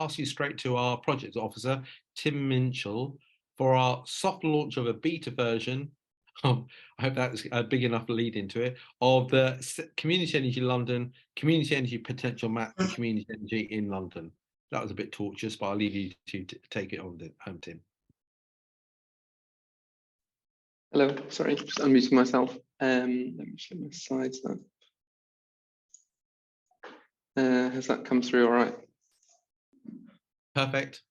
pass you straight to our project officer, Tim Minshall, for our soft launch of a beta version. I hope that's a big enough lead into it, of the Community Energy London, Community Energy Potential Map for Community Energy in London. That was a bit tortuous, but I'll leave you to take it on home, Tim. Hello, sorry, just unmuting myself. Let me show my slides now. Has that come through all right? Perfect.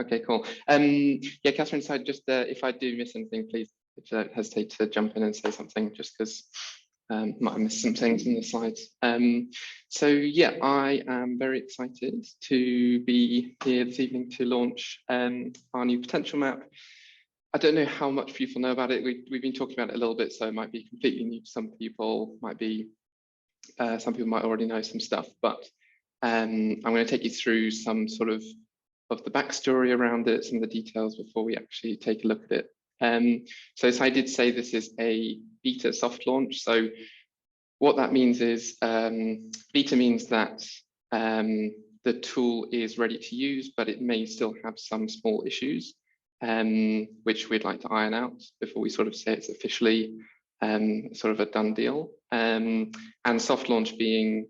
Okay, cool. Yeah, Catherine said just if I do miss anything, please don't hesitate to jump in and say something, just because might have missed some things in the slides. So yeah, I am very excited to be here this evening to launch our new potential map. I don't know how much people know about it. We've been talking about it a little bit, so it might be completely new to some people. Might be some people might already know some stuff, but I'm going to take you through some sort of the backstory around it, some of the details before we actually take a look at it. So as I did say, this is a beta soft launch. So what that means is beta means that the tool is ready to use, but it may still have some small issues, which we'd like to iron out before we sort of say it's officially sort of a done deal. And soft launch being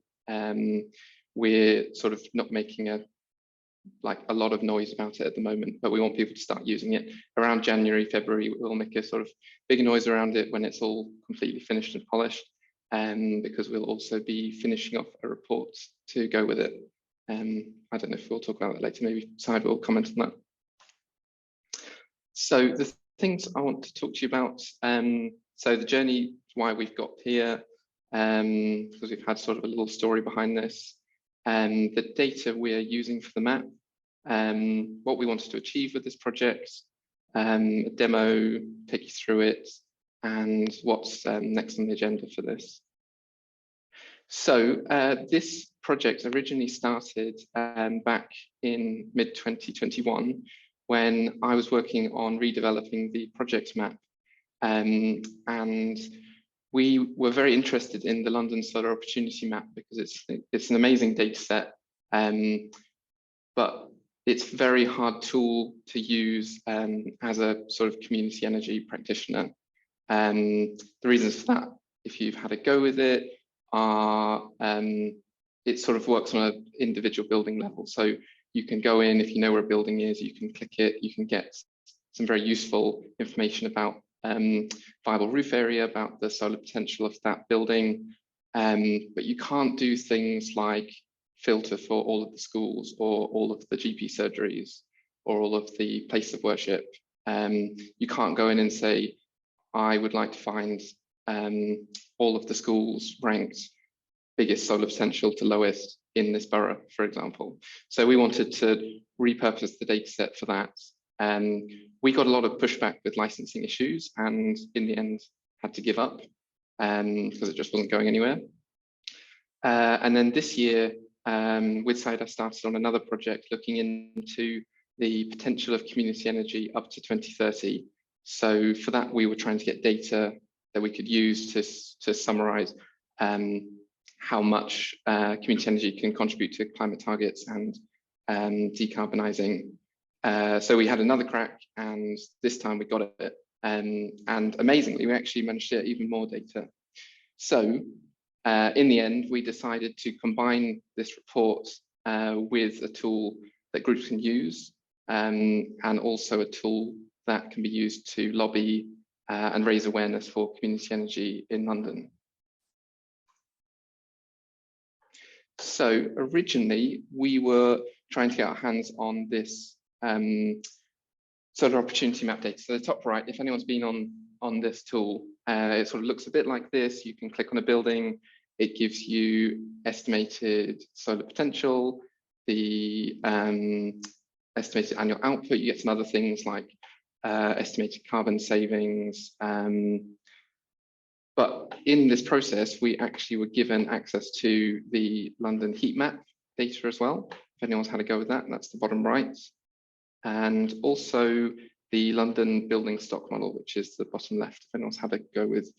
we're sort of not making a lot of noise about it at the moment, but we want people to start using it around January, February. We'll make a sort of bigger noise around it when it's all completely finished and polished, because we'll also be finishing off a report to go with it. I don't know if we'll talk about that later, maybe Syed will comment on that. So the things I want to talk to you about, so the journey, why we've got here, because we've had sort of a little story behind this, the data we're using for the map, what we wanted to achieve with this project, a demo, take you through it, and what's next on the agenda for this. So this project originally started back in mid-2021 when I was working on redeveloping the project map, and we were very interested in the London Solar Opportunity Map because it's an amazing data set, but it's a very hard tool to use as a sort of community energy practitioner. The reasons for that, if you've had a go with it, are it sort of works on an individual building level. So you can go in, if you know where a building is, you can click it, you can get some very useful information about viable roof area, about the solar potential of that building, but you can't do things like filter for all of the schools or all of the GP surgeries or all of the places of worship. You can't go in and say, I would like to find all of the schools ranked biggest solar potential to lowest in this borough, for example. So we wanted to repurpose the data set for that. We got a lot of pushback with licensing issues and in the end had to give up because it just wasn't going anywhere. And then this year, with Syed, I started on another project looking into the potential of community energy up to 2030. So for that, we were trying to get data that we could use to summarize how much community energy can contribute to climate targets and decarbonizing. So we had another crack, and this time we got it. And amazingly, we actually managed to get even more data. So in the end, we decided to combine this report with a tool that groups can use, and also a tool that can be used to lobby and raise awareness for community energy in London. So originally, we were trying to get our hands on this solar opportunity map data. So the top right, if anyone's been on this tool, it sort of looks a bit like this. You can click on a building, it gives you estimated solar potential, the estimated annual output. You get some other things like estimated carbon savings. But in this process, we actually were given access to the London heat map data as well. If anyone's had a go with that, that's the bottom right. And also the London building stock model, which is the bottom left, if anyone's had a go with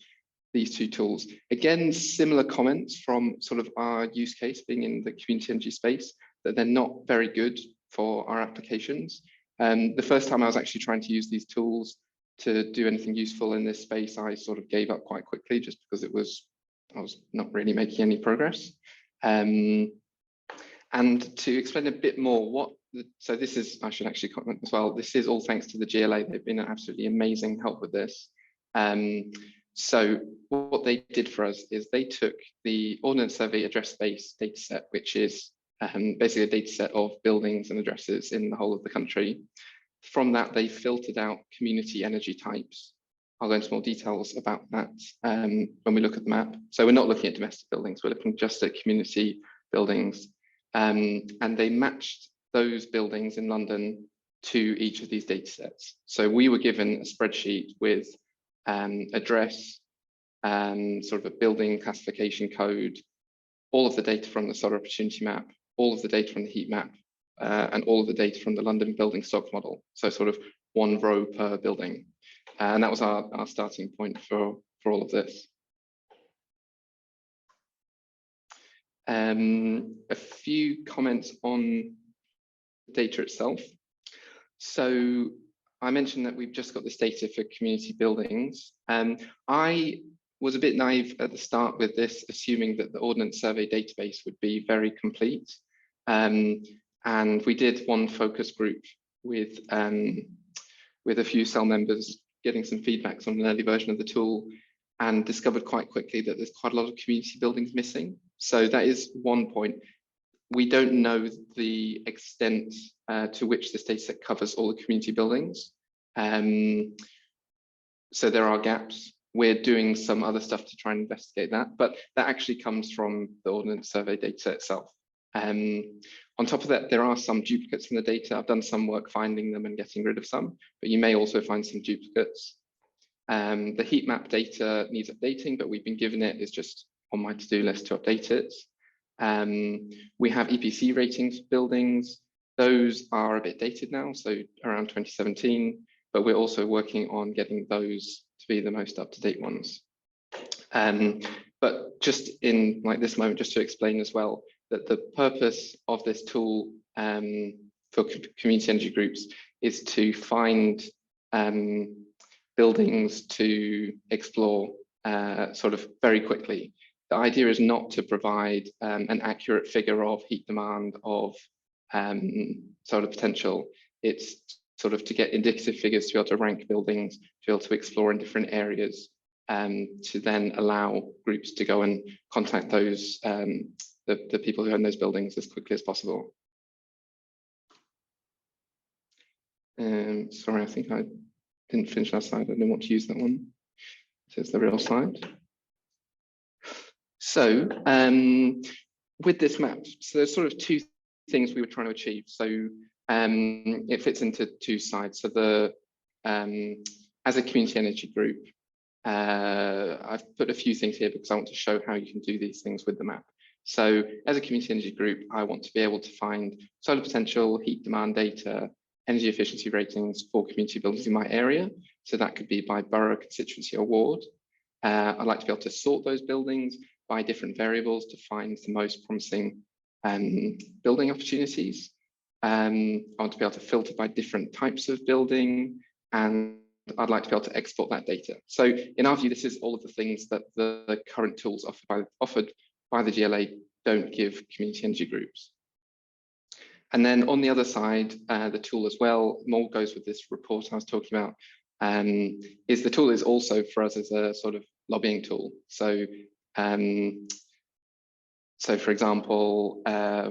these two tools. Again, similar comments from sort of our use case being in the community energy space, that they're not very good for our applications. The first time I was actually trying to use these tools to do anything useful in this space, I sort of gave up quite quickly just because I was not really making any progress. And to explain a bit more so this is, I should actually comment as well, this is all thanks to the GLA. They've been an absolutely amazing help with this. So what they did for us is they took the Ordnance Survey address space dataset, which is basically a dataset of buildings and addresses in the whole of the country. From that, they filtered out community energy types. I'll go into more details about that when we look at the map. So we're not looking at domestic buildings, we're looking just at community buildings. And they matched those buildings in London to each of these data sets. So we were given a spreadsheet with address, sort of a building classification code, all of the data from the solar opportunity map, all of the data from the heat map, and all of the data from the London building stock model. So sort of one row per building. And that was our starting point for all of this. A few comments on the data itself. So I mentioned that we've just got this data for community buildings. I was a bit naive at the start with this, assuming that the Ordnance Survey database would be very complete. And we did one focus group with a few cell members getting some feedbacks on an early version of the tool, and discovered quite quickly that there's quite a lot of community buildings missing. So that is one point. We don't know the extent to which this dataset covers all the community buildings. So there are gaps. We're doing some other stuff to try and investigate that, but that actually comes from the Ordnance Survey dataset itself. On top of that, there are some duplicates in the data. I've done some work finding them and getting rid of some, but you may also find some duplicates. The heat map data needs updating, but we've been given it, is just on my to-do list to update it. We have EPC ratings for buildings. Those are a bit dated now, so around 2017, but we're also working on getting those to be the most up-to-date ones. But just in like this moment, just to explain as well, that the purpose of this tool for community energy groups is to find buildings to explore sort of very quickly. The idea is not to provide an accurate figure of heat demand, of solar potential. It's sort of to get indicative figures to be able to rank buildings, to be able to explore in different areas, to then allow groups to go and contact those the people who own those buildings as quickly as possible. Sorry, I think I didn't finish that slide. I didn't want to use that one. So it's the real slide. So with this map, so there's sort of two things we were trying to achieve. So it fits into two sides. So the as a community energy group, I've put a few things here because I want to show how you can do these things with the map. So as a community energy group, I want to be able to find solar potential, heat demand data, energy efficiency ratings for community buildings in my area. So that could be by borough, constituency, or ward. I'd like to be able to sort those buildings by different variables to find the most promising building opportunities. I want to be able to filter by different types of building, and I'd like to be able to export that data. So in our view, this is all of the things that the current tools offered by the GLA don't give community energy groups. And then on the other side, the tool as well, more goes with this report I was talking about, is the tool is also for us as a sort of lobbying tool. So, for example,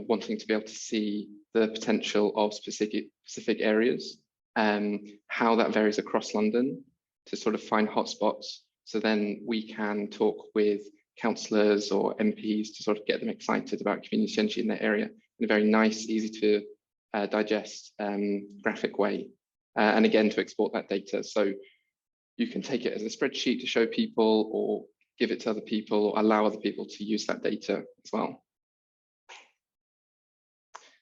wanting to be able to see the potential of specific areas, how that varies across London, to sort of find hotspots. So then we can talk with councillors or MPs to sort of get them excited about community energy in their area in a very nice, easy to digest graphic way. And again, to export that data. So you can take it as a spreadsheet to show people, or give it to other people, or allow other people to use that data as well.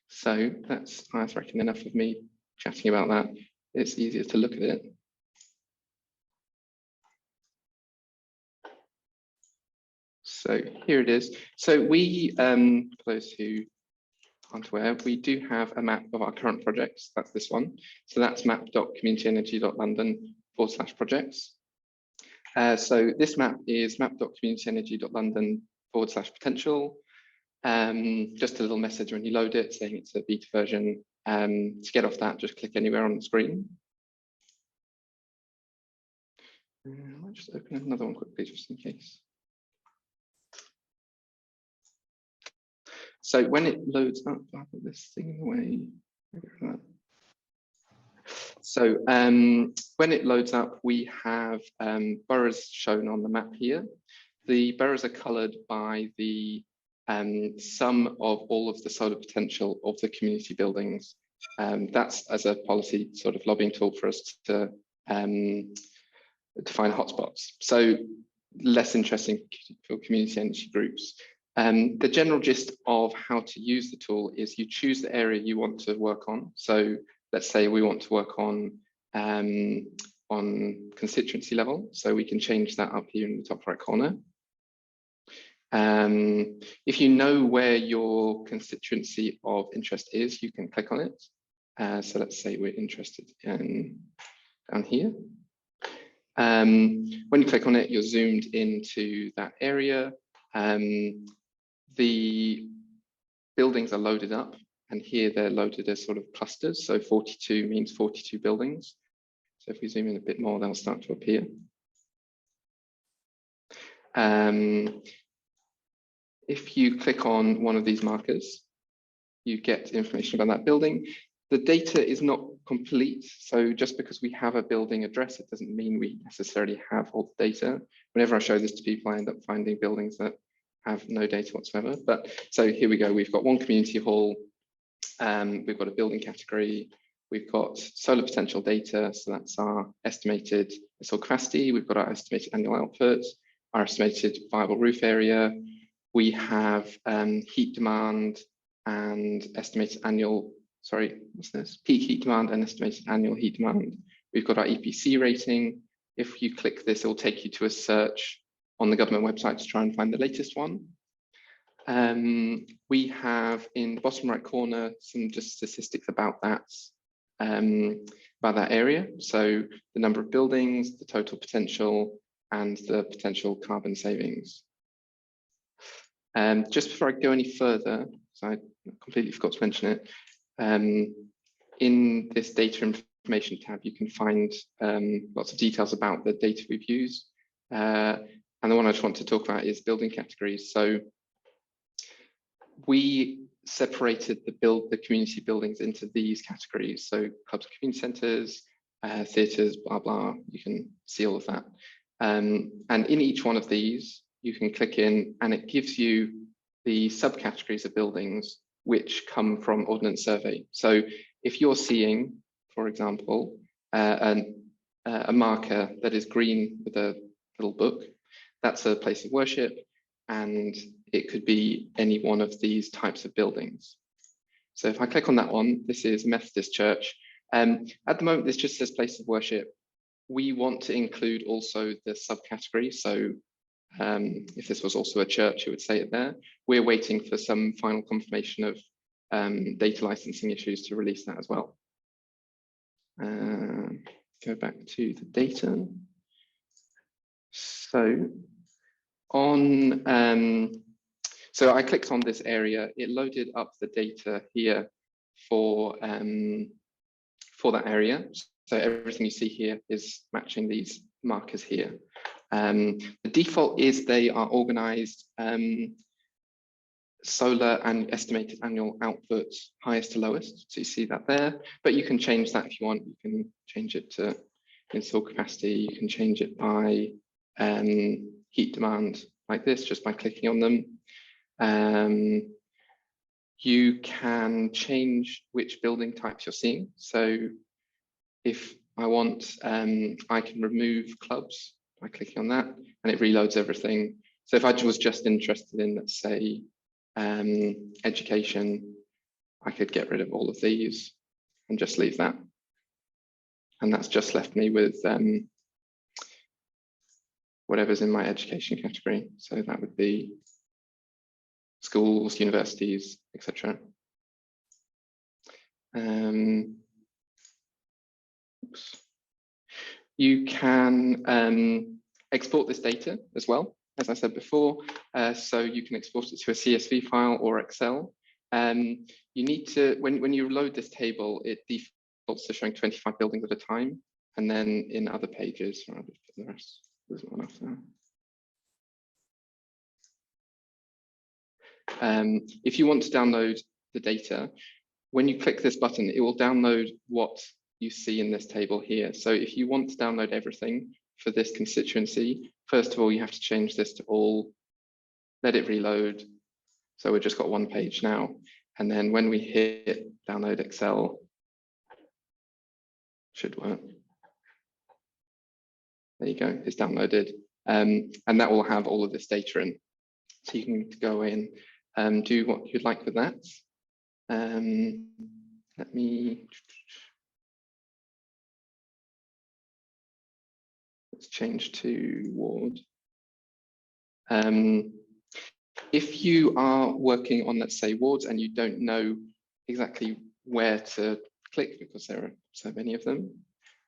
So that's, I reckon, enough of me chatting about that. It's easier to look at it. So here it is. So we, for those who aren't aware, we do have a map of our current projects. That's this one. So that's map.communityenergy.london/projects. So this map is map.communityenergy.london/potential. Just a little message when you load it saying it's a beta version. To get off that, just click anywhere on the screen. I'll just open another one quickly just in case. So when it loads up, I'll put this thing in the way. So when it loads up, we have boroughs shown on the map here. The boroughs are coloured by the sum of all of the solar potential of the community buildings. That's as a policy sort of lobbying tool for us to find hotspots. So less interesting for community energy groups. The general gist of how to use the tool is you choose the area you want to work on. So let's say we want to work on constituency level. So we can change that up here in the top right corner. If you know where your constituency of interest is, you can click on it. So let's say we're interested in down here. When you click on it, you're zoomed into that area. The buildings are loaded up, and here they're loaded as sort of clusters. So 42 means 42 buildings. So if we zoom in a bit more, they'll start to appear. If you click on one of these markers, you get information about that building. The data is not complete. So just because we have a building address, it doesn't mean we necessarily have all the data. Whenever I show this to people, I end up finding buildings that have no data whatsoever. But so here we go. We've got one community hall. We've got a building category. We've got solar potential data. So that's our estimated installed capacity. We've got our estimated annual output, our estimated viable roof area. We have heat demand and estimated annual, what's this? Peak heat demand and estimated annual heat demand. We've got our EPC rating. If you click this, it will take you to a search on the government website to try and find the latest one. We have in the bottom right corner some just statistics about that area. So the number of buildings, the total potential, and the potential carbon savings. Just before I go any further, so I completely forgot to mention it, in this data information tab, you can find lots of details about the data we've used. And the one I just want to talk about is building categories. So we separated the community buildings into these categories. So clubs, community centres, theatres, blah, blah, you can see all of that. And in each one of these, you can click in and it gives you the subcategories of buildings which come from Ordnance Survey. So if you're seeing, for example, a marker that is green with a little book, that's a place of worship, and it could be any one of these types of buildings. So if I click on that one, this is Methodist Church. At the moment, this just says place of worship. We want to include also the subcategory. So if this was also a church, it would say it there. We're waiting for some final confirmation of data licensing issues to release that as well. Go back to the data. So so I clicked on this area. It loaded up the data here for that area. So everything you see here is matching these markers here. The default is they are organized solar and estimated annual output highest to lowest. So you see that there, but you can change that if you want. You can change it to installed capacity. You can change it by heat demand like this, just by clicking on them. You can change which building types you're seeing. So if I want, I can remove clubs by clicking on that, and it reloads everything. So if I was just interested in, let's say, education, I could get rid of all of these and just leave that. And that's just left me with whatever's in my education category. So that would be schools, universities, etc. Oops. You can export this data as well, as I said before. So you can export it to a CSV file or Excel. You need to, when you load this table, it defaults to showing 25 buildings at a time. And then in other pages, I'll just put the rest, there's not enough there. If you want to download the data, when you click this button, it will download what you see in this table here. So if you want to download everything for this constituency, first of all, you have to change this to all, let it reload. So we've just got one page now. And then when we hit download Excel, should work. There you go, it's downloaded. And that will have all of this data in. So you can go in and do what you'd like with that. Let me, let's change to Ward. If you are working on, let's say, wards and you don't know exactly where to click because there are so many of them,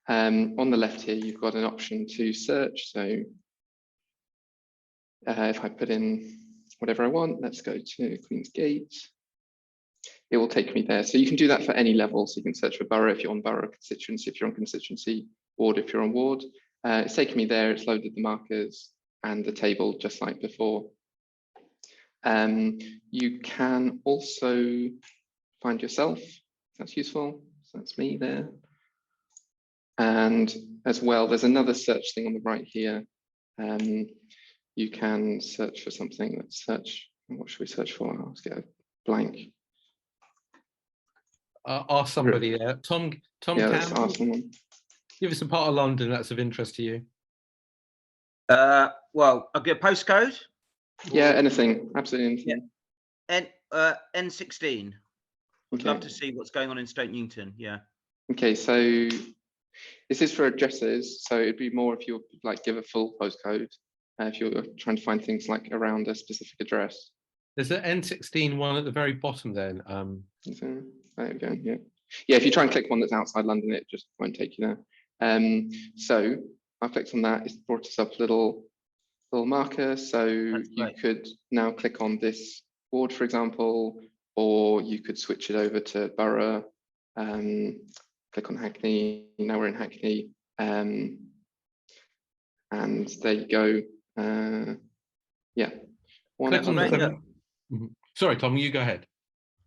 on the left here, you've got an option to search. So if I put in whatever I want, let's go to Queen's Gate. It will take me there. So you can do that for any level. So you can search for borough if you're on borough, constituency if you're on constituency, ward if you're on ward. It's taken me there, it's loaded the markers and the table just like before. You can also find yourself, that's useful. So that's me there. And as well, there's another search thing on the right here. You can search for something. Let's search, what should we search for? Let's get a blank. Ask somebody there. Tom Yeah, let's Campbell, ask someone. give us a part of London that's of interest to you. Well, I'll get a postcode. Yeah, anything, absolutely anything. Yeah. N16. Would Okay. love to see what's going on in Stoke Newington. Yeah. Okay, so this is for addresses. So it'd be more if you like give a full postcode, if you're trying to find things like around a specific address. There's an N16 one at the very bottom then. So, there we go, yeah. Yeah, if you try and click one that's outside London, it just won't take you there. So I clicked on that, it's brought us up a little marker. So you could now click on this ward, for example, or you could switch it over to borough, click on Hackney, now we're in Hackney, and there you go. Yeah. Click on the Sorry, Tom, you go ahead.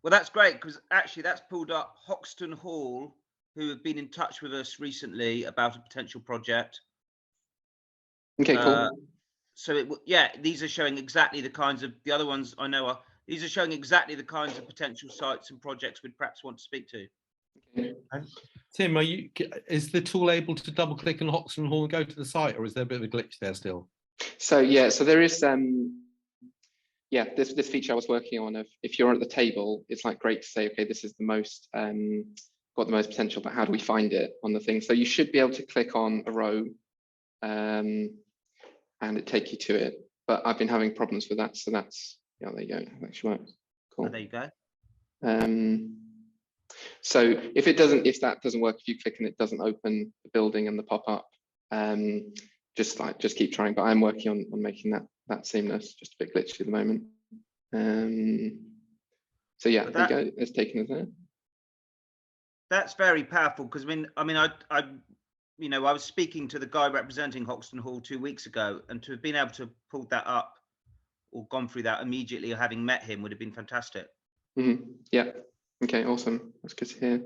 Well, that's great because actually that's pulled up Hoxton Hall, who have been in touch with us recently about a potential project. Okay, cool. So yeah, these are showing exactly the kinds of, the other ones I know are, these are showing exactly the kinds of potential sites and projects we'd perhaps want to speak to. Okay. Tim, is the tool able to double click on Hoxton Hall and go to the site, or is there a bit of a glitch there still? So yeah, so there is yeah, this feature I was working on of if you're at the table, it's like great to say, okay, this is the most got the most potential, but how do we find it on the thing? So you should be able to click on a row and it take you to it. But I've been having problems with that, so that's, yeah, there you go, it actually works. Cool. Oh, there you go. So if that doesn't work, if you click and it doesn't open the building and the pop-up, just keep trying. But I'm working on making that seamless, just a bit glitchy at the moment. So yeah, there you go, it's taken us there. That's very powerful because I was speaking to the guy representing Hoxton Hall 2 weeks ago, and to have been able to pull that up or gone through that immediately, or having met him, would have been fantastic. Mm-hmm. Yeah. Okay. Awesome. That's good to hear.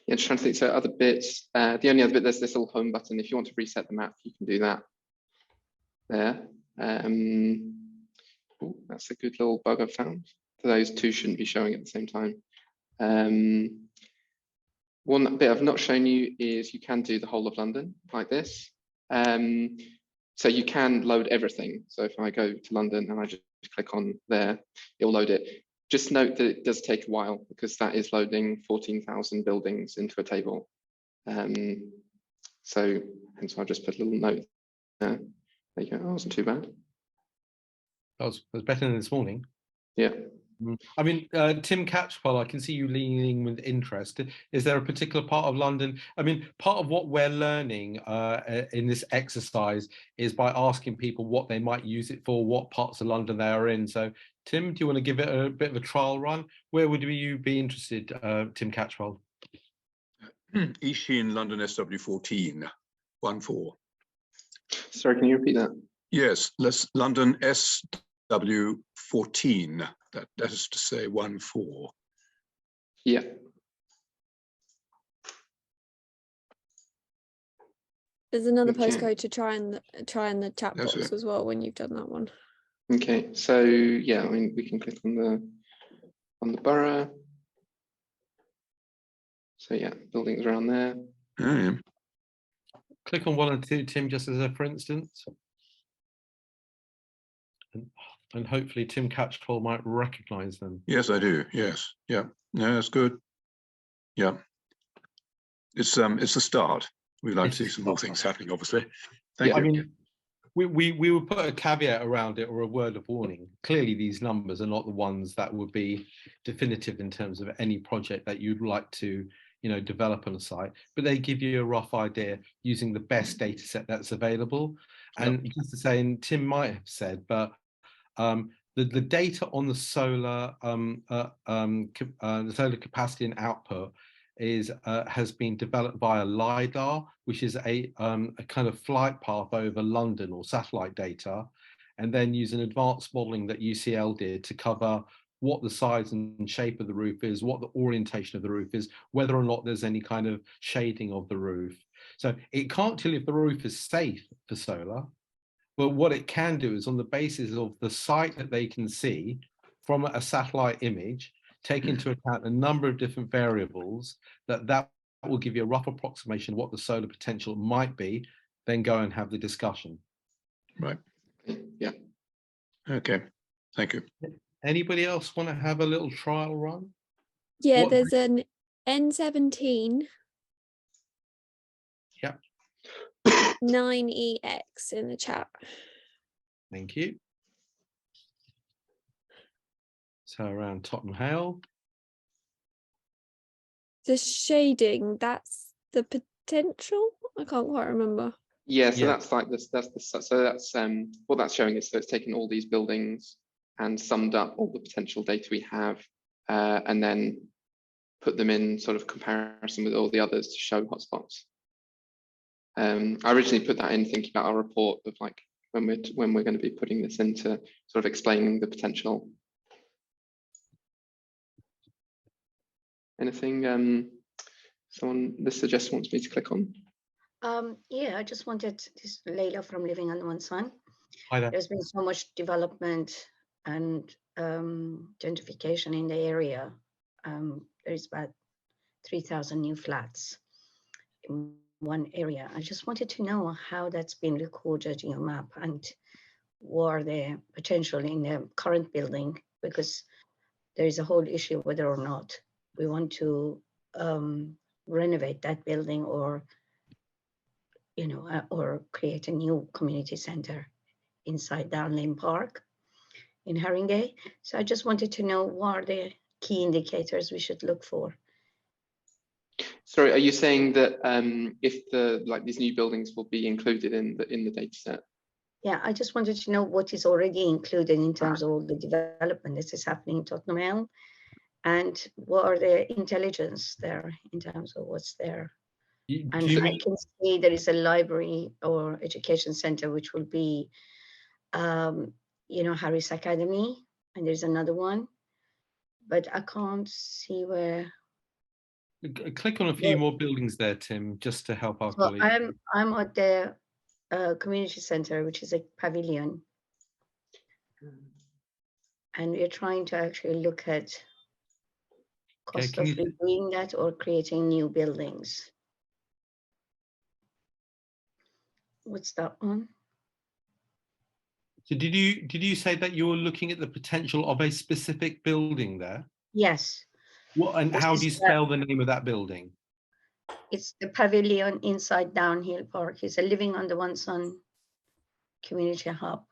Yeah, just trying to think. So other bits. The only other bit, there's this little home button. If you want to reset the map, you can do that. There. Ooh, that's a good little bug I've found. Those two shouldn't be showing at the same time. One bit I've not shown you is you can do the whole of London like this. So you can load everything. So if I go to London and I just click on there, it'll load it. Just note that it does take a while because that is loading 14,000 buildings into a table. So hence I'll just put a little note there. There you go. That wasn't too bad. That was better than this morning. Yeah. I mean, Tim Catchpole, I can see you leaning with interest. Is there a particular part of London? I mean, part of what we're learning in this exercise is by asking people what they might use it for, what parts of London they are in. So, Tim, do you want to give it a bit of a trial run? Where would you be interested, Tim Catchpole? East Sheen, London SW14, 14. Sorry, can you repeat that? Yes, London SW14. That is to say 14. Yeah. There's another Okay. postcode to try in the chat That's box it. as well when you've done that one. Okay, so yeah, I mean, we can click on the borough. So yeah, buildings around there. Oh, yeah. Click on 1 and 2, Tim, just as a for instance. And hopefully Tim Catchpole might recognize them. Yes, I do. Yes. Yeah. No, that's good. Yeah. It's a start. We'd like to see some more things happening, obviously. Thank you. I mean, we would put a caveat around it or a word of warning. Clearly, these numbers are not the ones that would be definitive in terms of any project that you'd like to, develop on a site, but they give you a rough idea using the best data set that's available. And just to say, and Tim might have said, but the data on the solar capacity and output has been developed via LiDAR, which is a kind of flight path over London or satellite data, and then use an advanced modeling that UCL did to cover what the size and shape of the roof is, what the orientation of the roof is, whether or not there's any kind of shading of the roof. So it can't tell you if the roof is safe for solar, but what it can do is on the basis of the site that they can see from a satellite image, take into account a number of different variables that will give you a rough approximation of what the solar potential might be, then go and have the discussion. Right. Yeah. Okay. Thank you. Anybody else want to have a little trial run? Yeah, there's an N17. Yeah. 9EX in the chat. Thank you. So around Tottenham Hale. The shading, that's the potential? I can't quite remember. Yeah, so that's like this. So that's what that's showing is, so it's taken all these buildings and summed up all the potential data we have, and then put them in sort of comparison with all the others to show hotspots. I originally put that in thinking about our report of like when we're going to be putting this into sort of explaining the potential. Anything someone this suggestion wants me to click on? Yeah, I just wanted, this Leila from Living Under One Sun. Hi there. There's been so much development and gentrification in the area. There's about 3,000 new flats in one area. I just wanted to know how that's been recorded in your map and what are the potential in the current building, because there is a whole issue whether or not we want to renovate that building or or create a new community center inside Down Lane Park in Haringey. So I just wanted to know what are the key indicators we should look for. Sorry, are you saying that if these new buildings will be included in the data set? Yeah, I just wanted to know what is already included in terms of all the development that is happening in Tottenham Hale, and what are the intelligence there in terms of what's there. And I can see there is a library or education center, which will be, Harris Academy, and there's another one, but I can't see where. Click on a few more buildings there, Tim, just to help our colleagues. I'm at the community center, which is a pavilion, and we're trying to actually look at cost of doing that or creating new buildings. What's that one? So did you say that you were looking at the potential of a specific building there? Yes. What and how do you spell the name of that building? It's the pavilion inside Downhill Park. It's a Living Under One Sun community hub.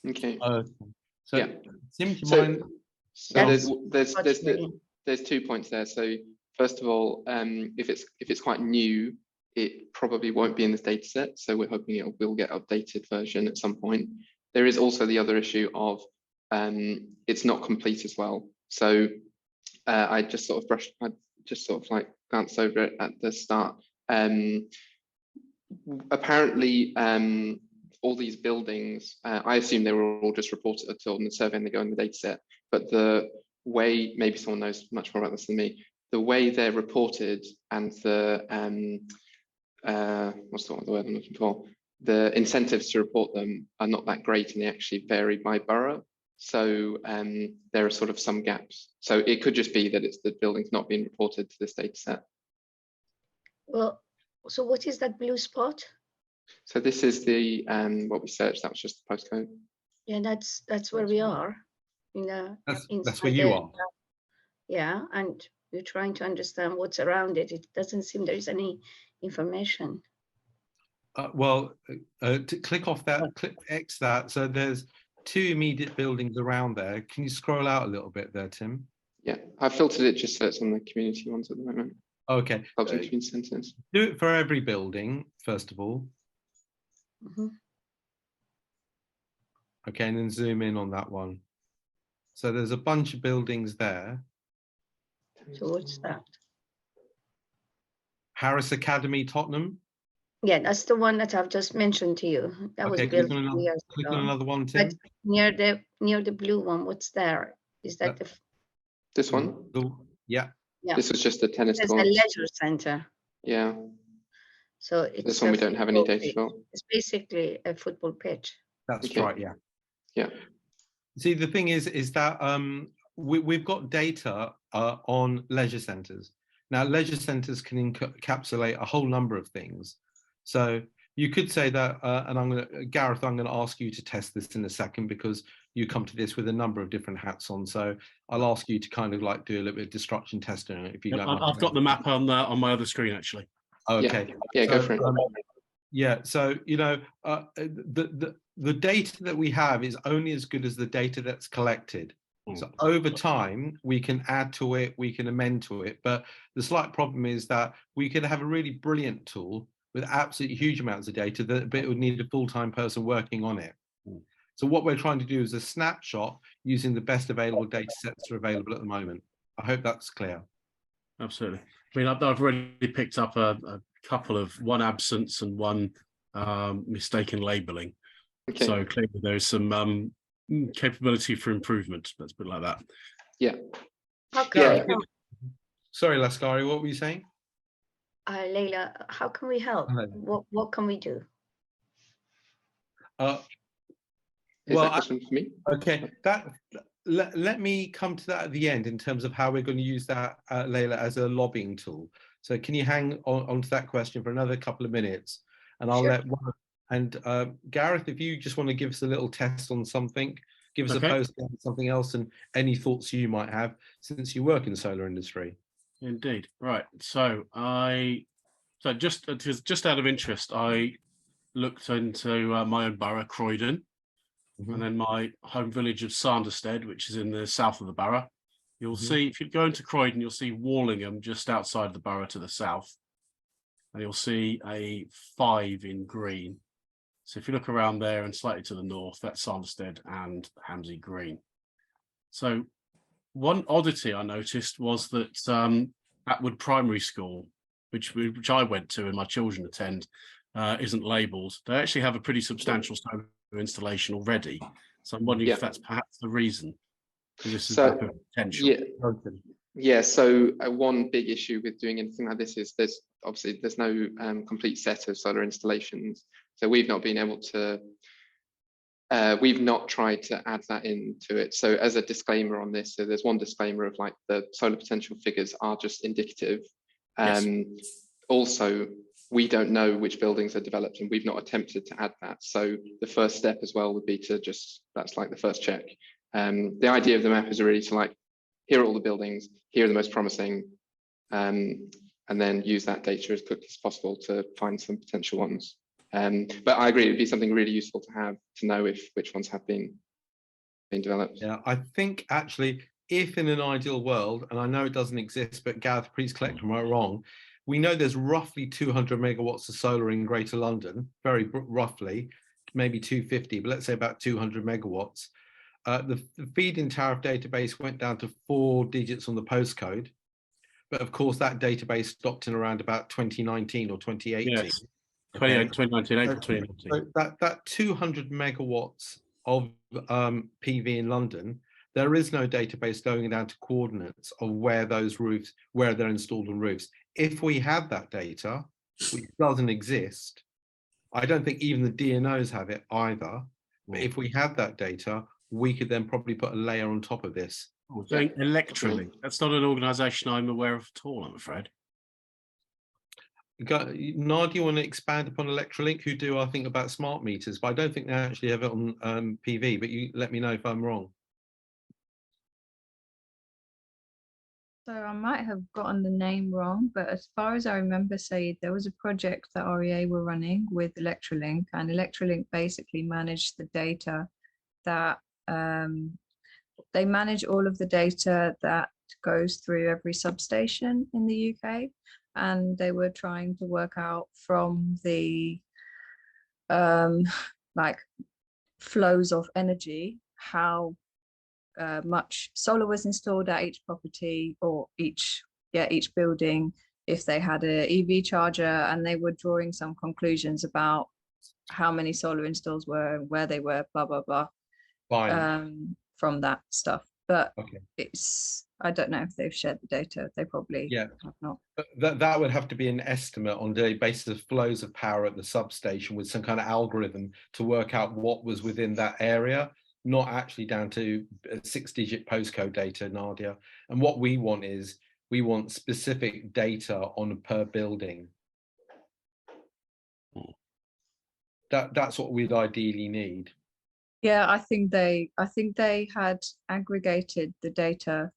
Okay. So, yeah. Tim, do you mind? So That's there's 2 points there. So first of all, if it's quite new, it probably won't be in this data set. So we're hoping it will get updated version at some point. There is also the other issue of it's not complete as well. So I just sort of like glanced over it at the start. Apparently, all these buildings, I assume they were all just reported on the survey and they go in the data set, but the way, maybe someone knows much more about this than me, the way they're reported and the, what's the word I'm looking for? The incentives to report them are not that great and they actually vary by borough. So there are sort of some gaps. So it could just be that it's the building's not being reported to this data set. Well, so what is that blue spot? So this is the what we searched. That was just the postcode. Yeah, that's where we are. That's where you are. Yeah, and we're trying to understand what's around it. It doesn't seem there is any information. To click off that, click X that. So there's 2 immediate buildings around there. Can you scroll out a little bit there, Tim? Yeah, I filtered it just so it's on the community ones at the moment. Okay. Public community centres. Do it for every building, first of all. Okay, and then zoom in on that one. So there's a bunch of buildings there. So what's that? Harris Academy, Tottenham. Yeah, that's the one that I've just mentioned to you. That was built 2 years click ago. on another one, Tim. But near the blue one, what's there? Is that the? This one? Yeah. Yeah. This was just the tennis It's courts. a leisure centre. Yeah. So it's This one we don't have any data for. It's basically a football pitch. That's right. Yeah. Yeah. See, the thing is that we've got data on leisure centres. Now, leisure centres can encapsulate a whole number of things. So you could say that, and Gareth, I'm going to ask you to test this in a second because you come to this with a number of different hats on. So I'll ask you to kind of like do a little bit of destruction testing if you don't mind. I've got the map on my other screen actually. Okay. Yeah, go for it. Yeah. So the data that we have is only as good as the data that's collected. So over time, we can add to it, we can amend to it. But the slight problem is that we could have a really brilliant tool with absolutely huge amounts of data, but it would need a full-time person working on it. So what we're trying to do is a snapshot using the best available data sets that are available at the moment. I hope that's clear. Absolutely. I mean, I've already picked up a couple of one absence and one mistaken labelling. Okay. So clearly there's some capability for improvement. Let's put it like that. Yeah. Okay. Yeah. Sorry, Laskari, what were you saying? Leila, how can we help? What can we do? Is that a question for me? Okay, let me come to that at the end in terms of how we're going to use that, Leila, as a lobbying tool. So can you hang on to that question for another couple of minutes, and I'll let one. And Gareth, if you just want to give us a little test on something, give us a post on something else, and any thoughts you might have since you work in the solar industry. Indeed. Right. So just out of interest, I looked into my own borough, Croydon, and then my home village of Sanderstead, which is in the south of the borough. You'll see, if you go into Croydon, you'll see Wallingham just outside the borough to the south, and you'll see a 5 in green. So if you look around there and slightly to the north, that's Sanderstead and Hamsey Green. So one oddity I noticed was that Atwood Primary School, which I went to and my children attend, isn't labelled. They actually have a pretty substantial solar installation already. So I'm wondering if that's perhaps the reason. This is potential. Yeah. So one big issue with doing anything like this is there's no complete set of solar installations. So we've not been able to. We've not tried to add that into it. So as a disclaimer on this, so there's one disclaimer of like the solar potential figures are just indicative. Also, we don't know which buildings are developed and we've not attempted to add that. So the first step as well would be to that's like the first check. The idea of the map is really to like, here are all the buildings, here are the most promising, and then use that data as quickly as possible to find some potential ones. But I agree, it'd be something really useful to have to know which ones have been developed. Yeah, I think actually if in an ideal world, and I know it doesn't exist, but Gareth, please correct me if I'm wrong, we know there's roughly 200 megawatts of solar in Greater London, very roughly, maybe 250, but let's say about 200 megawatts. The feed-in tariff database went down to 4 digits on the postcode, but of course that database stopped in around about 2019 or 2018. Yes. Okay. 2019, April 2019. So that 200 megawatts of PV in London, there is no database going down to coordinates of where those roofs, where they're installed on roofs. If we had that data, which doesn't exist, I don't think even the DNOs have it either. But if we had that data, we could then probably put a layer on top of this. Saying Electrolink. That's not an organisation I'm aware of at all, I'm afraid. Nadia, you want to expand upon Electrolink, who do, I think, about smart meters, but I don't think they actually have it on PV, but you let me know if I'm wrong. So I might have gotten the name wrong, but as far as I remember, Saeed, there was a project that REA were running with Electrolink, and Electrolink basically managed the data that they manage all of the data that goes through every substation in the UK, and they were trying to work out from the like flows of energy how much solar was installed at each property or each building, if they had a EV charger, and they were drawing some conclusions about how many solar installs were, where they were, blah blah blah. Fine. From that stuff, but okay. I don't know if they've shared the data. They probably have not. That would have to be an estimate on the basis of flows of power at the substation with some kind of algorithm to work out what was within that area, not actually down to 6-digit postcode data, Nadia. And what we want is, we want specific data on per building. That's what we'd ideally need. Yeah, I think they had aggregated the data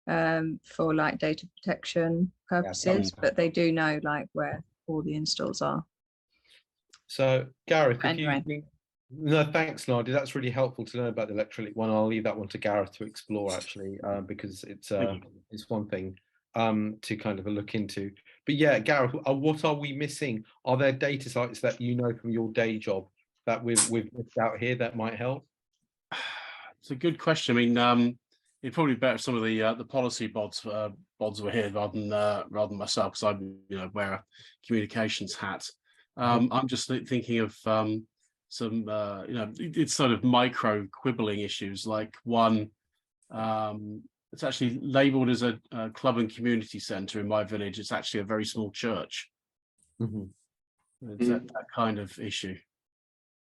for like data protection purposes, but they do know like where all the installs are. So Gareth, anyway. No, thanks, Nadia. That's really helpful to know about the Electrolink one. I'll leave that one to Gareth to explore actually, because it's one thing to kind of look into. But yeah, Gareth, what are we missing? Are there data sites that you know from your day job that we've missed out here that might help? It's a good question. I mean, it'd probably be better if some of the policy bods were here rather than myself, because I wear a communications hat. I'm just thinking of some it's sort of micro quibbling issues. Like one, it's actually labelled as a club and community centre in my village. It's actually a very small church. It's that kind of issue.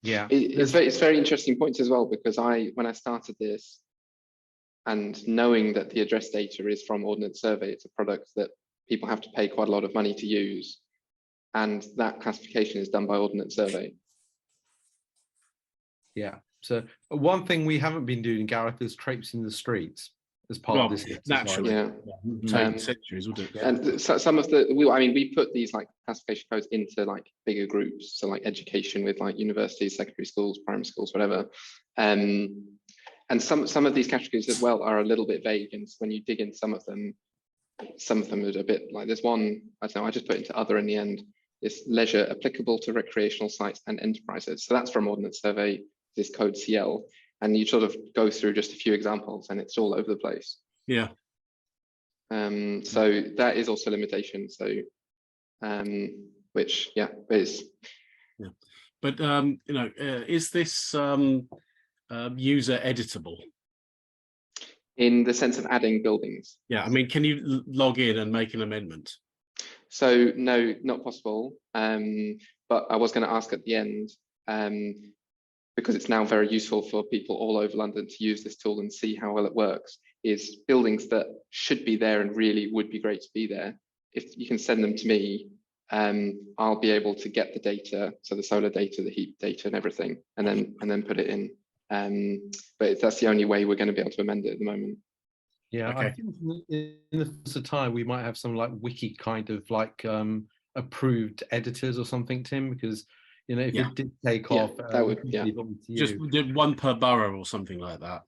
Yeah, it's very interesting points as well, because when I started this, and knowing that the address data is from Ordnance Survey, it's a product that people have to pay quite a lot of money to use, and that classification is done by Ordnance Survey. Yeah. So one thing we haven't been doing, Gareth, is traipsing the streets as part of this exercise. Naturally, Yeah. centuries, wouldn't it? And so some of we put these like classification codes into like bigger groups, so like education with like universities, secondary schools, primary schools, whatever. And some of these categories as well are a little bit vague, and when you dig in some of them are a bit like, there's one, I don't know, I just put into other in the end, this leisure applicable to recreational sites and enterprises. So that's from Ordnance Survey, this code CL, and you sort of go through just a few examples and it's all over the place. Yeah. So that is also a limitation. So which is. Yeah. But is this user editable? In the sense of adding buildings? Yeah, I mean, can you log in and make an amendment? So no, not possible. But I was going to ask at the end, because it's now very useful for people all over London to use this tool and see how well it works, is buildings that should be there and really would be great to be there. If you can send them to me, I'll be able to get the data, so the solar data, the heat data and everything, and then put it in. But that's the only way we're going to be able to amend it at the moment. Yeah, okay. I think in the fullness of time we might have some like wiki kind of like approved editors or something, Tim, because if it did take off, that would just one per borough or something like that.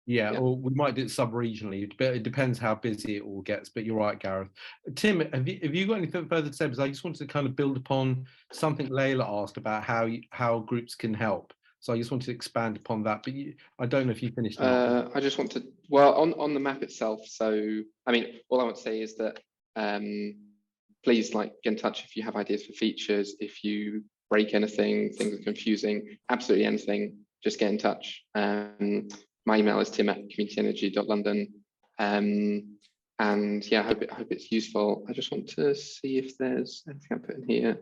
Yeah, Yeah. or we might do it sub-regionally, but it depends how busy it all gets. But you're right, Gareth. Tim, have you got anything further to say? Because I just wanted to kind of build upon something Layla asked about how groups can help. So I just wanted to expand upon that. But I don't know if you finished or not. I just want to, well, on the map itself. So, I mean, all I want to say is that please get in touch if you have ideas for features, if you break anything, things are confusing, absolutely anything, just get in touch. My email is tim@communityenergy.london. And yeah, I hope it's useful. I just want to see if there's anything I put in here.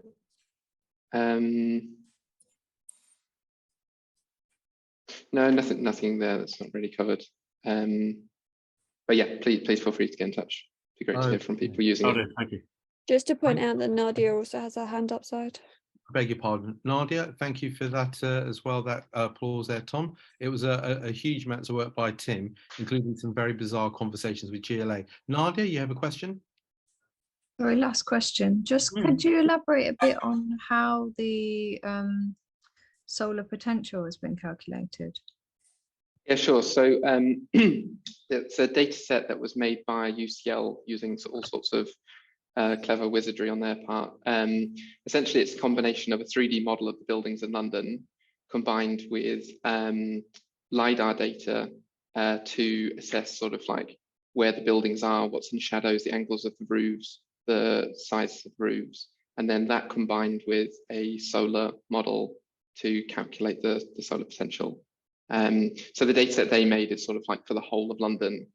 No, nothing there that's not really covered. But yeah, please feel free to get in touch. It'd be great to hear from people using it. Thank you. Just to point out that Nadia also has her hand up side. I beg your pardon, Nadia. Thank you for that as well. That applause there, Tom. It was a huge amount of work by Tim, including some very bizarre conversations with GLA. Nadia, you have a question? Sorry, last question. Just could you elaborate a bit on how the solar potential has been calculated? Yeah, sure. So it's a data set that was made by UCL using all sorts of clever wizardry on their part. Essentially, it's a combination of a 3D model of the buildings in London combined with LiDAR data to assess sort of where the buildings are, what's in shadows, the angles of the roofs, the size of the roofs, and then that combined with a solar model to calculate the solar potential. So the data set they made is sort of for the whole of London,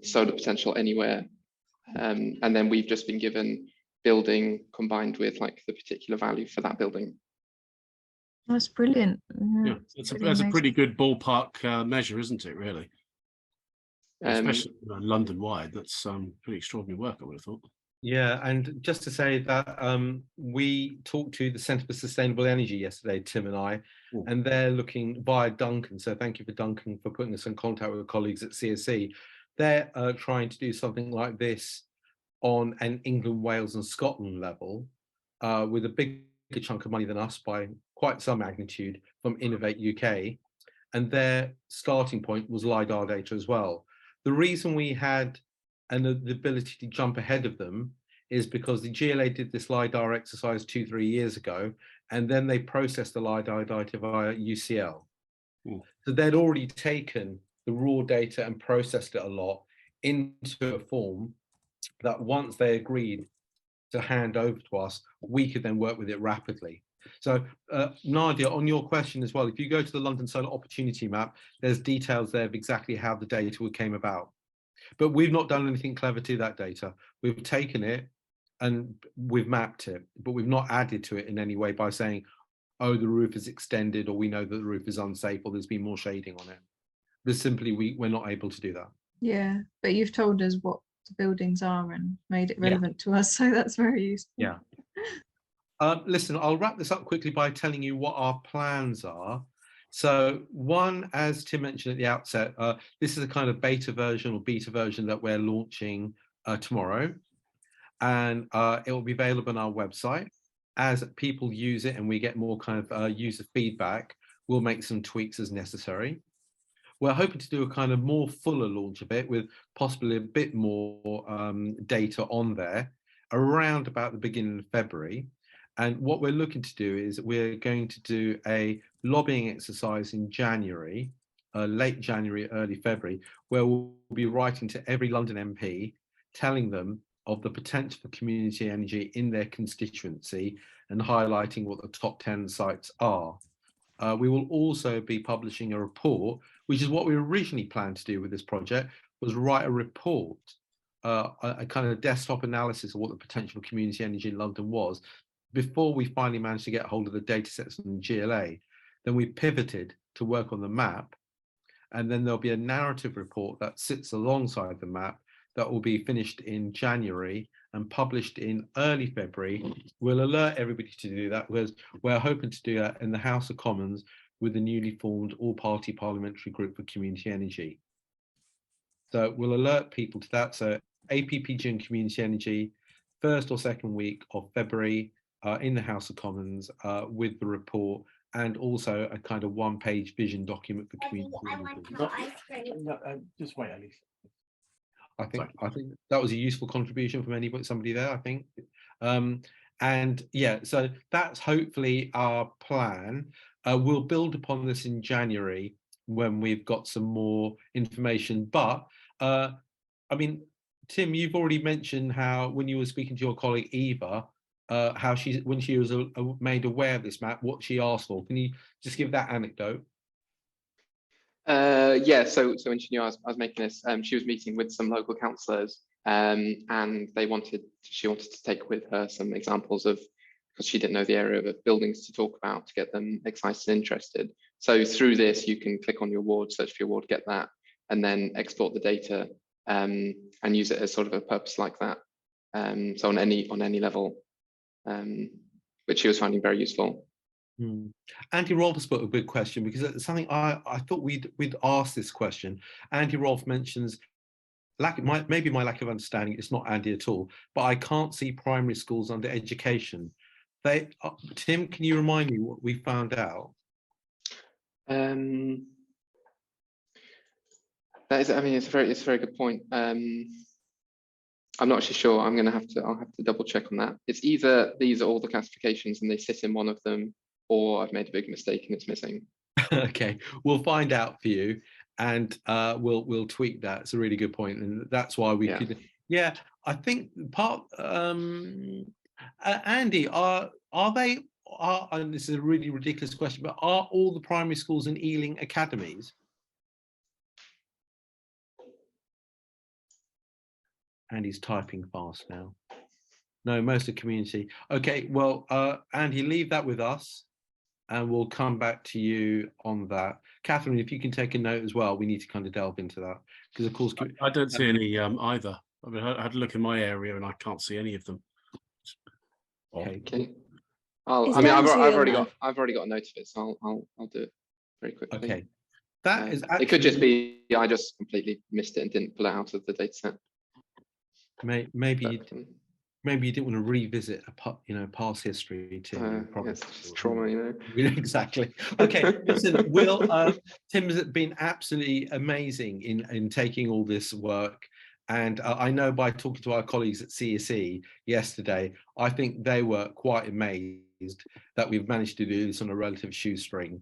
solar potential anywhere. And then we've just been given building combined with the particular value for that building. That's brilliant. Yeah, that's a pretty good ballpark measure, isn't it? Really, especially London-wide. That's pretty extraordinary work, I would have thought. Yeah, and just to say that we talked to the Centre for Sustainable Energy yesterday, Tim and I, and they're looking via Duncan. So thank you for Duncan for putting us in contact with colleagues at CSE. They're trying to do something like this on an England, Wales and Scotland level with a bigger chunk of money than us by quite some magnitude from Innovate UK. And their starting point was LiDAR data as well. The reason we had the ability to jump ahead of them is because the GLA did this LiDAR exercise 2-3 years ago, and then they processed the LiDAR data via UCL. So they'd already taken the raw data and processed it a lot into a form that once they agreed to hand over to us, we could then work with it rapidly. So Nadia, on your question as well, if you go to the London Solar Opportunity Map, there's details there of exactly how the data came about. But we've not done anything clever to that data. We've taken it and we've mapped it, but we've not added to it in any way by saying, oh, the roof is extended, or we know that the roof is unsafe, or there's been more shading on it. But simply, we're not able to do that. Yeah, but you've told us what the buildings are and made it relevant to us, so that's very useful. Yeah. Listen, I'll wrap this up quickly by telling you what our plans are. So one, as Tim mentioned at the outset, this is a kind of beta version that we're launching tomorrow. And it will be available on our website. As people use it and we get more kind of user feedback, we'll make some tweaks as necessary. We're hoping to do a kind of more fuller launch of it with possibly a bit more data on there around about the beginning of February. And what we're looking to do is we're going to do a lobbying exercise in January, late January, early February, where we'll be writing to every London MP, telling them of the potential for community energy in their constituency and highlighting what the top 10 sites are. We will also be publishing a report, which is what we originally planned to do with this project, was write a report, a kind of desktop analysis of what the potential community energy in London was, before we finally managed to get hold of the data sets from the GLA. Then we pivoted to work on the map, and then there'll be a narrative report that sits alongside the map that will be finished in January and published in early February. We'll alert everybody to do that because we're hoping to do that in the House of Commons with the newly formed all-party parliamentary group for community energy. So we'll alert people to that. So APPG and community energy, first or second week of February in the House of Commons with the report and also a kind of one-page vision document for community. Just wait, Alice. I think that was a useful contribution from somebody there, I think. And yeah, so that's hopefully our plan. We'll build upon this in January when we've got some more information. But I mean, Tim, you've already mentioned how when you were speaking to your colleague Eva, how when she was made aware of this map, what she asked for. Can you just give that anecdote? Yeah, so when she knew I was making this, she was meeting with some local councillors, and she wanted to take with her some examples of, because she didn't know the area of buildings to talk about, to get them excited and interested. So through this, you can click on your ward, search for your ward, get that, and then export the data and use it as sort of a purpose like that. So on any level, which she was finding very useful. Andy Rolfe's put a big question, because it's something I thought we'd ask this question. Andy Rolfe mentions maybe my lack of understanding. It's not Andy at all, but I can't see primary schools under education. Tim, can you remind me what we found out? That is, I mean, it's a very good point. I'm not actually sure. I'll have to double check on that. It's either these are all the classifications and they sit in one of them, or I've made a big mistake and it's missing. Okay, we'll find out for you, and we'll tweak that. It's a really good point, and that's why we could. Yeah, I think Andy, and this is a really ridiculous question, but are all the primary schools in Ealing academies? Andy's typing fast now. No, most of the community. Okay, well, Andy, leave that with us, and we'll come back to you on that. Catherine, if you can take a note as well, we need to kind of delve into that, because of course I don't see any either. I mean, I had a look in my area and I can't see any of them. Okay. I've already got a note of it, so I'll do it very quickly. Okay. That is actually, it could just be I just completely missed it and didn't pull it out of the data set. Maybe you didn't want to revisit past history, Tim. It's trauma, you know. Exactly. Okay, listen, Tim has been absolutely amazing in taking all this work. And I know by talking to our colleagues at CSE yesterday, I think they were quite amazed that we've managed to do this on a relative shoestring,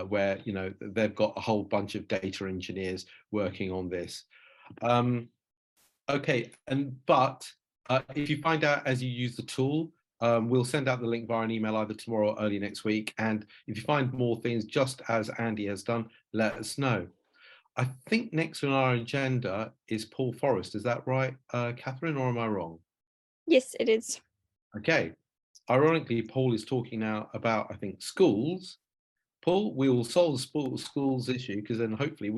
where they've got a whole bunch of data engineers working on this. Okay, but if you find out as you use the tool, we'll send out the link via an email either tomorrow or early next week. And if you find more things, just as Andy has done, let us know. I think next on our agenda is Paul Forrest. Is that right, Catherine, or am I wrong? Yes, it is. Okay. Ironically, Paul is talking now about, I think, schools. Paul, we will solve the schools issue, because then hopefully we